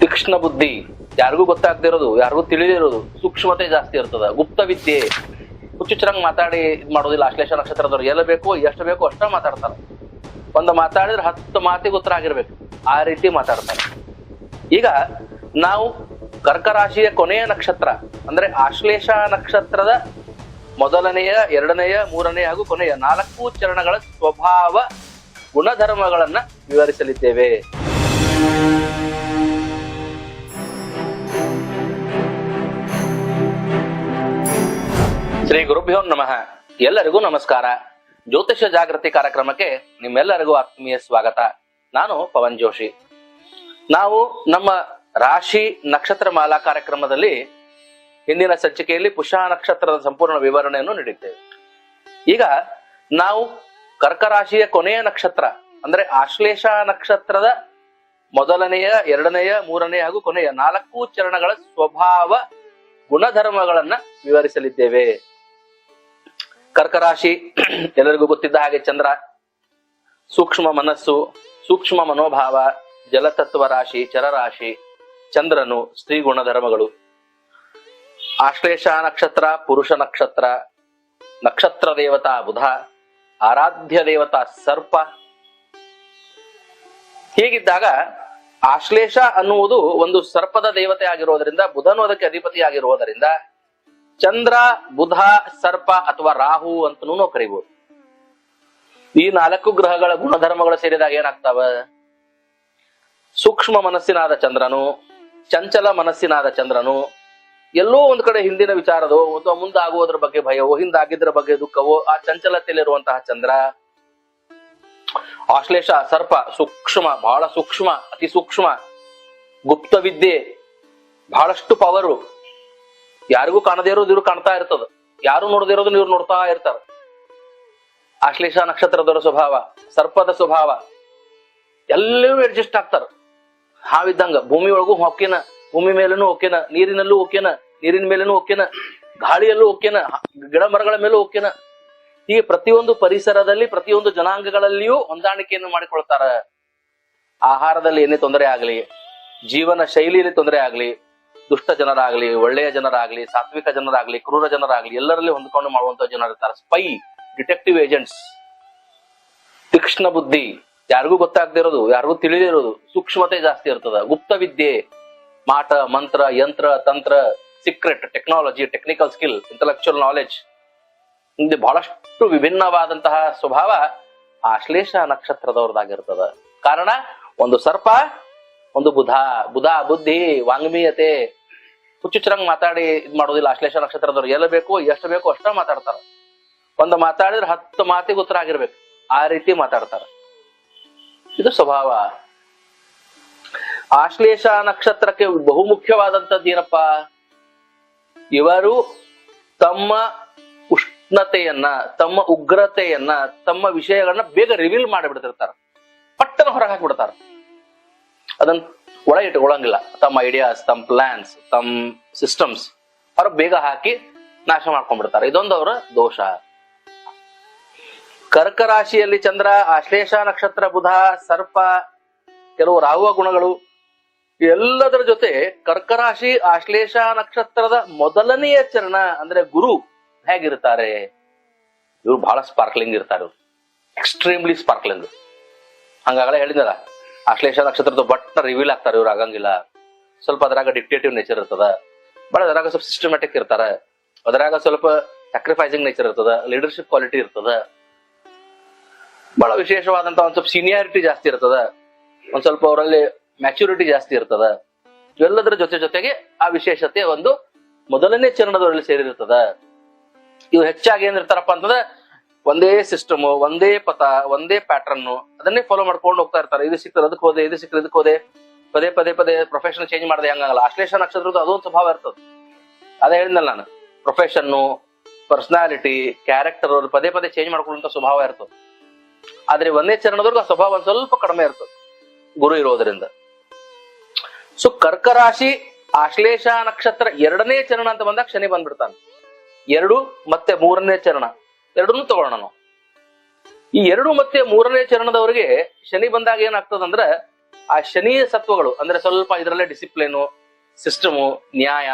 ತೀಕ್ಷ್ಣ ಬುದ್ಧಿ, ಯಾರಿಗೂ ಗೊತ್ತಾಗದೇ ಇರೋದು, ಯಾರಿಗೂ ತಿಳಿದಿರೋದು, ಸೂಕ್ಷ್ಮತೆ ಜಾಸ್ತಿ ಇರ್ತದ, ಗುಪ್ತ ವಿದ್ಯೆ, ಹುಚ್ಚುಚ್ಚರಂಗ್ ಮಾತಾಡಿ ಇದ್ ಮಾಡೋದಿಲ್ಲ. ಆಶ್ಲೇಷ ನಕ್ಷತ್ರದವ್ರು ಎಲ್ಲ ಬೇಕೋ ಎಷ್ಟು ಬೇಕೋ ಅಷ್ಟ ಮಾತಾಡ್ತಾರ. ಒಂದು ಮಾತಾಡಿದ್ರೆ 10 ಮಾತಿಗೆ ಉತ್ತರ ಆಗಿರ್ಬೇಕು, ಆ ರೀತಿ ಮಾತಾಡ್ತಾರೆ. ಈಗ ನಾವು ಕರ್ಕ ರಾಶಿಯ ಕೊನೆಯ ನಕ್ಷತ್ರ ಅಂದ್ರೆ ಆಶ್ಲೇಷ ನಕ್ಷತ್ರದ ಮೊದಲನೆಯ, ಎರಡನೆಯ, ಮೂರನೆಯ ಹಾಗೂ ಕೊನೆಯ 4 ಚರಣಗಳ ಸ್ವಭಾವ ಗುಣಧರ್ಮಗಳನ್ನ ವಿವರಿಸಲಿದ್ದೇವೆ. ಶ್ರೀ ಗುರುಭ್ಯೋ ನಮಃ. ಎಲ್ಲರಿಗೂ ನಮಸ್ಕಾರ. ಜ್ಯೋತಿಷ್ಯ ಜಾಗೃತಿ ಕಾರ್ಯಕ್ರಮಕ್ಕೆ ನಿಮ್ಮೆಲ್ಲರಿಗೂ ಆತ್ಮೀಯ ಸ್ವಾಗತ. ನಾನು ಪವನ್ ಜೋಶಿ. ನಾವು ನಮ್ಮ ರಾಶಿ ನಕ್ಷತ್ರ ಮಾಲಾ ಕಾರ್ಯಕ್ರಮದಲ್ಲಿ ಹಿಂದಿನ ಸಂಚಿಕೆಯಲ್ಲಿ ಪುಷ್ಯ ನಕ್ಷತ್ರದ ಸಂಪೂರ್ಣ ವಿವರಣೆಯನ್ನು ನೀಡಿದ್ದೇವೆ. ಈಗ ನಾವು ಕರ್ಕ ರಾಶಿಯ ಕೊನೆಯ ನಕ್ಷತ್ರ ಅಂದ್ರೆ ಆಶ್ಲೇಷ ನಕ್ಷತ್ರದ ಮೊದಲನೆಯ, ಎರಡನೆಯ, ಮೂರನೆಯ ಹಾಗೂ ಕೊನೆಯ 4 ಚರಣಗಳ ಸ್ವಭಾವ ಗುಣಧರ್ಮಗಳನ್ನ ವಿವರಿಸಲಿದ್ದೇವೆ. ಕರ್ಕ ರಾಶಿ ಎಲ್ಲರಿಗೂ ಗೊತ್ತಿದ್ದ ಹಾಗೆ ಚಂದ್ರ, ಸೂಕ್ಷ್ಮ ಮನಸ್ಸು, ಸೂಕ್ಷ್ಮ ಮನೋಭಾವ, ಜಲತತ್ವ ರಾಶಿ, ಚರರಾಶಿ, ಚಂದ್ರನು, ಸ್ತ್ರೀ ಗುಣಧರ್ಮಗಳು. ಆಶ್ಲೇಷ ನಕ್ಷತ್ರ ಪುರುಷ ನಕ್ಷತ್ರ, ನಕ್ಷತ್ರ ದೇವತಾ ಬುಧ, ಆರಾಧ್ಯ ದೇವತಾ ಸರ್ಪ. ಹೀಗಿದ್ದಾಗ ಆಶ್ಲೇಷ ಅನ್ನುವುದು ಒಂದು ಸರ್ಪದ ದೇವತೆ ಆಗಿರೋದ್ರಿಂದ, ಬುಧನು ಅದಕ್ಕೆ ಅಧಿಪತಿ ಆಗಿರುವುದರಿಂದ ಚಂದ್ರ, ಬುಧ, ಸರ್ಪ ಅಥವಾ ರಾಹು ಅಂತನೂ ನಾವು ಕರಿಬಹುದು. ಈ 4 ಗ್ರಹಗಳ ಗುಣಧರ್ಮಗಳು ಸೇರಿದಾಗ ಏನಾಗ್ತಾವ? ಸೂಕ್ಷ್ಮ ಮನಸ್ಸಿನಾದ ಚಂದ್ರನು, ಚಂಚಲ ಮನಸ್ಸಿನಾದ ಚಂದ್ರನು, ಎಲ್ಲೋ ಒಂದ್ ಕಡೆ ಹಿಂದಿನ ವಿಚಾರದೋ ಅಥವಾ ಮುಂದಾಗುವುದ್ರ ಬಗ್ಗೆ ಭಯವೋ, ಹಿಂದಾಗಿದ್ರ ಬಗ್ಗೆ ದುಃಖವೋ ಆ ಚಂಚಲತೆಯಲ್ಲಿರುವಂತಹ ಚಂದ್ರ. ಆಶ್ಲೇಷ ಸರ್ಪ ಸೂಕ್ಷ್ಮ, ಬಹಳ ಸೂಕ್ಷ್ಮ, ಅತಿ ಸೂಕ್ಷ್ಮ, ಗುಪ್ತ ವಿದ್ಯೆ, ಬಹಳಷ್ಟು ಪವರು. ಯಾರಿಗೂ ಕಾಣದೇ ಇರೋದು ಇವ್ರು ಕಾಣ್ತಾ ಇರ್ತದ, ಯಾರು ನೋಡದೇ ಇರೋದು ಇವ್ರು ನೋಡ್ತಾ ಇರ್ತಾರ. ಆಶ್ಲೇಷ ನಕ್ಷತ್ರದವರ ಸ್ವಭಾವ, ಸರ್ಪದ ಸ್ವಭಾವ, ಎಲ್ಲರೂ ಅಡ್ಜಸ್ಟ್ ಆಗ್ತಾರ. ಹಾವಿದ್ದಂಗ ಭೂಮಿ ಒಳಗೂ ಹೊಕ್ಕಿನ, ಭೂಮಿ ಮೇಲೂ ಓಕೆನ, ನೀರಿನಲ್ಲೂ ಓಕೆನ, ನೀರಿನ ಮೇಲೂ ಓಕೆನ, ಗಾಳಿಯಲ್ಲೂ ಓಕೆನ, ಗಿಡ ಮರಗಳ ಮೇಲೂ ಓಕೆನ. ಹೀಗೆ ಪ್ರತಿಯೊಂದು ಪರಿಸರದಲ್ಲಿ, ಪ್ರತಿಯೊಂದು ಜನಾಂಗಗಳಲ್ಲಿಯೂ ಹೊಂದಾಣಿಕೆಯನ್ನು ಮಾಡಿಕೊಳ್ತಾರ. ಆಹಾರದಲ್ಲಿ ಏನೇ ತೊಂದರೆ ಆಗ್ಲಿ, ಜೀವನ ಶೈಲಿಯಲ್ಲಿ ತೊಂದರೆ ಆಗ್ಲಿ, ದುಷ್ಟ ಜನರಾಗ್ಲಿ, ಒಳ್ಳೆಯ ಜನರಾಗ್ಲಿ, ಸಾತ್ವಿಕ ಜನರಾಗ್ಲಿ, ಕ್ರೂರ ಜನರಾಗ್ಲಿ, ಎಲ್ಲರಲ್ಲಿ ಹೊಂದ್ಕೊಂಡು ಮಾಡುವಂತ ಜನರು ಇರ್ತಾರೆ. ಸ್ಪೈ, ಡಿಟೆಕ್ಟಿವ್ ಏಜೆಂಟ್ಸ್, ತೀಕ್ಷ್ಣ ಬುದ್ಧಿ, ಯಾರಿಗೂ ಗೊತ್ತಾಗದೇ ಇರೋದು, ಯಾರಿಗೂ ತಿಳಿದಿರೋದು, ಸೂಕ್ಷ್ಮತೆ ಜಾಸ್ತಿ ಇರ್ತದ, ಗುಪ್ತ ವಿದ್ಯೆ, ಮಾಟ, ಮಂತ್ರ, ಯಂತ್ರ, ತಂತ್ರ, secret, technology, technical skill, intellectual knowledge, ಹಿಂದೆ ಬಹಳಷ್ಟು ವಿಭಿನ್ನವಾದಂತಹ ಸ್ವಭಾವ ಆಶ್ಲೇಷ ನಕ್ಷತ್ರದವ್ರದಾಗಿರ್ತದ. ಕಾರಣ ಒಂದು ಸರ್ಪ, ಒಂದು ಬುಧ. ಬುಧ ಬುದ್ಧಿ, ವಾಂಗ್ಮೀಯತೆ, ಹುಚ್ಚುಚ್ಚರಂಗ್ ಮಾತಾಡಿ ಇದ್ ಮಾಡೋದಿಲ್ಲ. ಆಶ್ಲೇಷ ನಕ್ಷತ್ರದವ್ರು ಎಲ್ಲ ಬೇಕೋ ಎಷ್ಟು ಬೇಕೋ ಅಷ್ಟ ಮಾತಾಡ್ತಾರ. ಒಂದು ಮಾತಾಡಿದ್ರೆ 10 ಮಾತಿಗೆ ಉತ್ತರ ಆಗಿರ್ಬೇಕು, ಆ ರೀತಿ ಮಾತಾಡ್ತಾರ. ಇದು ಸ್ವಭಾವ. ಆಶ್ಲೇಷ ನಕ್ಷತ್ರಕ್ಕೆ ಬಹುಮುಖ್ಯವಾದಂಥದ್ದು ಏನಪ್ಪ? ಇವರು ತಮ್ಮ ಉಷ್ಣತೆಯನ್ನ, ತಮ್ಮ ಉಗ್ರತೆಯನ್ನ, ತಮ್ಮ ವಿಷಯಗಳನ್ನ ಬೇಗ ರಿವೀಲ್ ಮಾಡಿಬಿಡ್ತಿರ್ತಾರ. ಪಟ್ಟನ ಹೊರಗೆ ಹಾಕ್ಬಿಡ್ತಾರ. ಅದನ್ನ ಒಳ ಇಟ್ಕೊಳ್ಳಂಗಿಲ್ಲ. ತಮ್ಮ ಐಡಿಯಾಸ್, ತಮ್ಮ ಪ್ಲಾನ್ಸ್, ತಮ್ಮ ಸಿಸ್ಟಮ್ಸ್ ಅವ್ರ ಬೇಗ ಹಾಕಿ ನಾಶ ಮಾಡ್ಕೊಂಡ್ಬಿಡ್ತಾರೆ. ಇದೊಂದು ಅವರ ದೋಷ. ಕರ್ಕ ರಾಶಿಯಲ್ಲಿ ಚಂದ್ರ, ಆಶ್ಲೇಷ ನಕ್ಷತ್ರ ಬುಧ, ಸರ್ಪ, ಕೆಲವು ರಾಹುವ ಗುಣಗಳು, ಎಲ್ಲದರ ಜೊತೆ ಕರ್ಕ ರಾಶಿ ಆಶ್ಲೇಷ ನಕ್ಷತ್ರದ ಮೊದಲನೆಯ ಚರಣ ಅಂದ್ರೆ ಗುರು ಹೇಗಿರ್ತಾರೆ? ಇವ್ರು ಬಹಳ ಸ್ಪಾರ್ಕ್ಲಿಂಗ್ ಇರ್ತಾರೆ. Extremely sparkling. ಹಂಗಾಗಲೇ ಹೇಳಿದಾರ, ಆಶ್ಲೇಷ ನಕ್ಷತ್ರದ ಬಟ್ ರಿವೀಲ್ ಆಗ್ತಾರೆ. ಇವ್ರು ಆಗಂಗಿಲ್ಲ. ಸ್ವಲ್ಪ ಅದರಾಗ ಡಿಕ್ಟೇಟಿವ್ ನೇಚರ್ ಇರ್ತದ, ಬಟ್ ಅದರಾಗ ಸ್ವಲ್ಪ ಸಿಸ್ಟಮ್ಯಾಟಿಕ್ ಇರ್ತಾರ, ಅದರಾಗ ಸ್ವಲ್ಪ ಸ್ಯಾಕ್ರಿಫೈಸಿಂಗ್ ನೇಚರ್ ಇರ್ತದ, ಲೀಡರ್ಶಿಪ್ ಕ್ವಾಲಿಟಿ ಇರ್ತದ, ಬಹಳ ವಿಶೇಷವಾದಂತ ಒಂದ್ ಸ್ವಲ್ಪ ಸೀನಿಯಾರಿಟಿ ಜಾಸ್ತಿ ಇರ್ತದ, ಒಂದ್ ಸ್ವಲ್ಪ ಅವರಲ್ಲಿ ಮ್ಯಾಚುರಿಟಿ ಜಾಸ್ತಿ ಇರ್ತದ. ಇವೆಲ್ಲದರ ಜೊತೆಗೆ ಆ ವಿಶೇಷತೆ ಒಂದು ಮೊದಲನೇ ಚರಣದವರಲ್ಲಿ ಸೇರಿರ್ತದ. ಇವು ಹೆಚ್ಚಾಗಿ ಏನಿರ್ತಾರಪ್ಪ ಅಂತಂದ್ರೆ ಒಂದೇ ಸಿಸ್ಟಮ್, ಒಂದೇ ಪಥ, ಒಂದೇ ಪ್ಯಾಟರ್ನ್, ಅದನ್ನೇ ಫಾಲೋ ಮಾಡ್ಕೊಂಡು ಹೋಗ್ತಾ ಇರ್ತಾರೆ. ಇದು ಸಿಕ್ಕರೆ ಅದಕ್ಕೆ ಹೋದೆ, ಇದು ಸಿಕ್ಕರೆ ಇದಕ್ಕೆ ಹೋದೆ, ಪದೇ ಪದೇ ಪ್ರೊಫೆಷನ್ ಚೇಂಜ್ ಮಾಡದೆ ಹಂಗಾಗಲ್ಲ. ಆಶ್ಲೇಷ ನಕ್ಷತ್ರದ ಅದೊಂದು ಸ್ವಭಾವ ಇರ್ತದೆ. ಅದೇ ಹೇಳಿದ್ನಲ್ಲ ನಾನು, ಪ್ರೊಫೆಷನ್ನು, ಪರ್ಸನಾಲಿಟಿ, ಕ್ಯಾರೆಕ್ಟರ್ ಅವ್ರು ಪದೇ ಚೇಂಜ್ ಮಾಡ್ಕೊಳ್ಳುವಂತ ಸ್ವಭಾವ ಇರ್ತದೆ. ಆದ್ರೆ ಒಂದೇ ಚರಣದವ್ರಿಗೆ ಆ ಸ್ವಭಾವ ಒಂದ್ ಸ್ವಲ್ಪ ಕಡಿಮೆ ಇರ್ತದೆ, ಗುರು ಇರೋದ್ರಿಂದ. ಸೊ ಕರ್ಕ ರಾಶಿ ಆಶ್ಲೇಷ ನಕ್ಷತ್ರ ಎರಡನೇ ಚರಣ ಅಂತ ಬಂದಾಗ ಶನಿ ಬಂದ್ಬಿಡ್ತಾನೆ. 2 ಮತ್ತೆ 3ನೇ ಚರಣ ಎರಡನ್ನೂ ತಗೊಳ್ಳೋಣ ನಾವು. ಈ 2 ಮತ್ತೆ 3ನೇ ಚರಣದವರಿಗೆ ಶನಿ ಬಂದಾಗ ಏನಾಗ್ತದಂದ್ರ ಆ ಶನಿ ಸತ್ವಗಳು ಅಂದ್ರೆ ಸ್ವಲ್ಪ ಇದರಲ್ಲೇ ಡಿಸಿಪ್ಲಿನು, ಸಿಸ್ಟಮು, ನ್ಯಾಯ,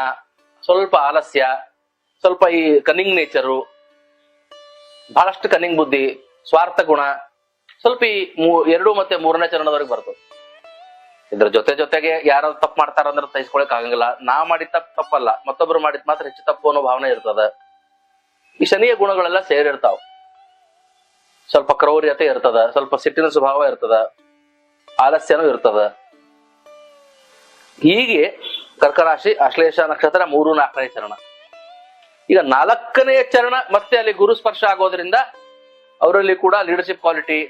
ಸ್ವಲ್ಪ ಆಲಸ್ಯ, ಸ್ವಲ್ಪ ಈ ಕನ್ನಿಂಗ್ ನೇಚರು, ಬಹಳಷ್ಟು ಕನ್ನಿಂಗ್ ಬುದ್ಧಿ, ಸ್ವಾರ್ಥ ಗುಣ ಸ್ವಲ್ಪ ಈ 2 ಮತ್ತೆ 3ನೇ ಚರಣದವರೆಗೆ ಬರ್ತದೆ. ಇದ್ರ ಜೊತೆಗೆ ಯಾರು ತಪ್ಪು ಮಾಡ್ತಾರ ಅಂದ್ರೆ ಸಹಿಸ್ಕೊಳಕ್ ಆಗಂಗಿಲ್ಲ. ನಾ ಮಾಡಿದ ತಪ್ಪಲ್ಲ, ಮತ್ತೊಬ್ರು ಮಾಡಿದ್ ಮಾತ್ರ ಹೆಚ್ಚು ತಪ್ಪು ಅನ್ನೋ ಭಾವನೆ ಇರ್ತದ. ಈ ಶನಿಯ ಗುಣಗಳೆಲ್ಲ ಸೇರಿರ್ತಾವ. ಸ್ವಲ್ಪ ಕ್ರೌರ್ಯತೆ ಇರ್ತದ, ಸ್ವಲ್ಪ ಸಿಟ್ಟಿನ ಸ್ವಭಾವ ಇರ್ತದ, ಆಲಸ್ಯನೂ ಇರ್ತದ. ಹೀಗೆ ಕರ್ಕರಾಶಿ ಆಶ್ಲೇಷ ನಕ್ಷತ್ರ 3, 4ನೇ ಚರಣ. ಈಗ 4ನೇ ಚರಣ ಮತ್ತೆ ಅಲ್ಲಿ ಗುರು ಸ್ಪರ್ಶ ಆಗೋದ್ರಿಂದ ಅವರಲ್ಲಿ ಕೂಡ ಲೀಡರ್ಶಿಪ್ ಕ್ವಾಲಿಟಿ,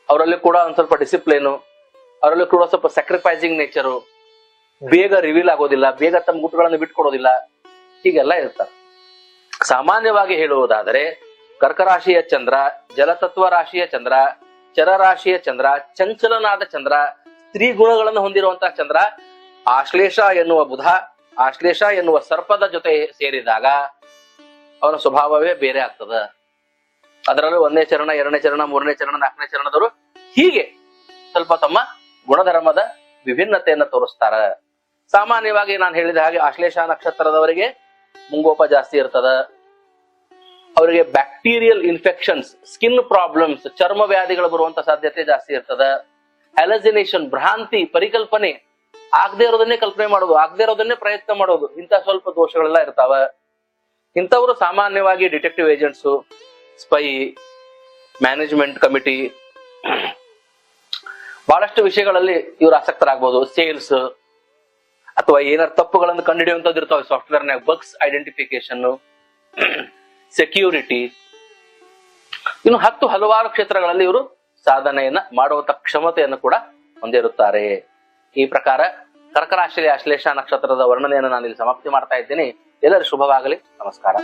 ಅವರಲ್ಲಿ ಕೂಡ ಒಂದ್ ಸ್ವಲ್ಪ ಡಿಸಿಪ್ಲಿನು, ಅವರಲ್ಲಿ ಕೂಡ ಸ್ವಲ್ಪ ಸ್ಯಾಕ್ರಿಫೈಸಿಂಗ್ ನೇಚರು, ಬೇಗ ರಿವೀಲ್ ಆಗೋದಿಲ್ಲ, ಬೇಗ ತಮ್ಮ ಗುಟ್ಟುಗಳನ್ನು ಬಿಟ್ಕೊಡೋದಿಲ್ಲ, ಹೀಗೆಲ್ಲ ಇರ್ತಾರೆ. ಸಾಮಾನ್ಯವಾಗಿ ಹೇಳುವುದಾದರೆ ಕರ್ಕರಾಶಿಯ ಚಂದ್ರ, ಜಲತತ್ವ ರಾಶಿಯ ಚಂದ್ರ, ಚರರಾಶಿಯ ಚಂದ್ರ, ಚಂಚಲನಾದ ಚಂದ್ರ, ಸ್ತ್ರೀ ಗುಣಗಳನ್ನು ಹೊಂದಿರುವಂತಹ ಚಂದ್ರ, ಆಶ್ಲೇಷ ಎನ್ನುವ ಬುಧ, ಆಶ್ಲೇಷ ಎನ್ನುವ ಸರ್ಪದ ಜೊತೆ ಸೇರಿದಾಗ ಅವನ ಸ್ವಭಾವವೇ ಬೇರೆ ಆಗ್ತದ. ಅದರಲ್ಲೂ 1ನೇ ಚರಣ, 2ನೇ ಚರಣ, 3ನೇ ಚರಣ, 4ನೇ ಚರಣದವರು ಹೀಗೆ ಸ್ವಲ್ಪ ತಮ್ಮ ಗುಣಧರ್ಮದ ವಿಭಿನ್ನತೆಯನ್ನು ತೋರಿಸ್ತಾರ. ಸಾಮಾನ್ಯವಾಗಿ ನಾನು ಹೇಳಿದ ಹಾಗೆ ಆಶ್ಲೇಷ ನಕ್ಷತ್ರದವರಿಗೆ ಮುಂಗೋಪ ಜಾಸ್ತಿ ಇರ್ತದ. ಅವರಿಗೆ ಬ್ಯಾಕ್ಟೀರಿಯಲ್ ಇನ್ಫೆಕ್ಷನ್ಸ್, ಸ್ಕಿನ್ ಪ್ರಾಬ್ಲಮ್ಸ್, ಚರ್ಮ ವ್ಯಾಧಿಗಳು ಬರುವಂತ ಸಾಧ್ಯತೆ ಜಾಸ್ತಿ ಇರ್ತದ. ಹ್ಯಾಲಸಿನೇಷನ್, ಭ್ರಾಂತಿ, ಪರಿಕಲ್ಪನೆ, ಆಗದೆ ಇರೋದನ್ನೇ ಕಲ್ಪನೆ ಮಾಡೋದು, ಆಗದೆ ಇರೋದನ್ನೇ ಪ್ರಯತ್ನ ಮಾಡೋದು, ಇಂಥ ಸ್ವಲ್ಪ ದೋಷಗಳೆಲ್ಲ ಇರ್ತಾವ. ಇಂಥವ್ರು ಸಾಮಾನ್ಯವಾಗಿ detective agents, spy, management committee, ಬಹಳಷ್ಟು ವಿಷಯಗಳಲ್ಲಿ ಇವರು ಆಸಕ್ತರಾಗಬಹುದು. ಸೇಲ್ಸ್ ಅಥವಾ ಏನಾರು ತಪ್ಪುಗಳನ್ನು ಕಂಡುಹಿಡಿಯುವಂತದ್ದು ಇರ್ತಾವೆ ಸಾಫ್ಟ್ವೇರ್ನಾಗ, ಬಗ್ಸ್ ಐಡೆಂಟಿಫಿಕೇಶನ್, ಸೆಕ್ಯೂರಿಟಿ, ಇನ್ನು ಹಲವಾರು ಕ್ಷೇತ್ರಗಳಲ್ಲಿ ಇವರು ಸಾಧನೆಯನ್ನ ಮಾಡುವಂತ ಕ್ಷಮತೆಯನ್ನು ಕೂಡ ಹೊಂದಿರುತ್ತಾರೆ. ಈ ಪ್ರಕಾರ ಕರ್ಕರಾಶಿ ಆಶ್ಲೇಷ ನಕ್ಷತ್ರದ ವರ್ಣನೆಯನ್ನು ನಾನು ಇಲ್ಲಿ ಸಮಾಪ್ತಿ ಮಾಡ್ತಾ ಇದ್ದೀನಿ. ಎಲ್ಲರೂ ಶುಭವಾಗಲಿ. ನಮಸ್ಕಾರ.